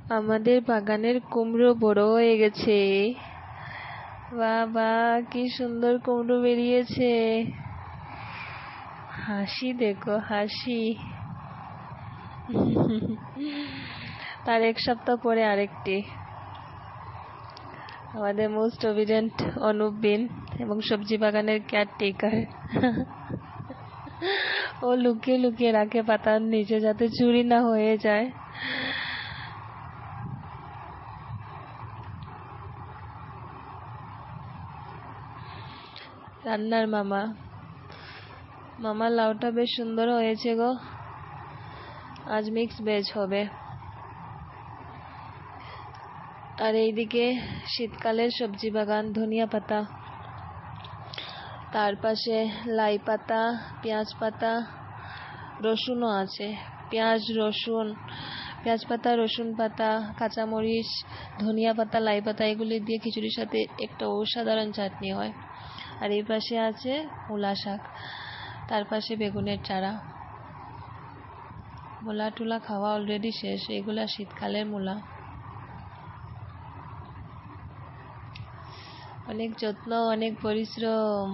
আমাদের বাগানের কুমড়ো বড় হয়ে গেছে। বাহ বাহ, কি সুন্দর কুমড়ো বেরিয়েছে। হাসি দেখো, হাসি। তার এক সপ্তাহ পরে আরেকটি। আমাদের মোস্ট অবিডেন্ট অনুপ বিন এবং সবজি বাগানের কেয়ারটেকার। ও লুকিয়ে লুকিয়ে রাখে পাতার নিচে যাতে চুরি না হয়ে যায়। রান্নার মামা। মামা লাউটা বেশ সুন্দর হয়েছে গো। আজ মিক্স ভেজ হবে। আর এইদিকে শীতকালের সবজি বাগান, ধনিয়া পাতা, তার পাশে লাই পাতা, পেঁয়াজ পাতা, রসুনও আছে। পেঁয়াজ রসুন, পেঁয়াজ পাতা, রসুন পাতা, কাঁচামরিচ, ধনিয়া পাতা, লাই পাতা এগুলি দিয়ে খিচুড়ির সাথে একটা অসাধারণ চাটনি হয়। আর এই পাশে আছে মূলা শাক, তার পাশে বেগুনের চারা। মূলা টুলা খাওয়া অলরেডি শেষ। এগুলা শীতকালের মূলা। অনেক যত্ন, অনেক পরিশ্রম।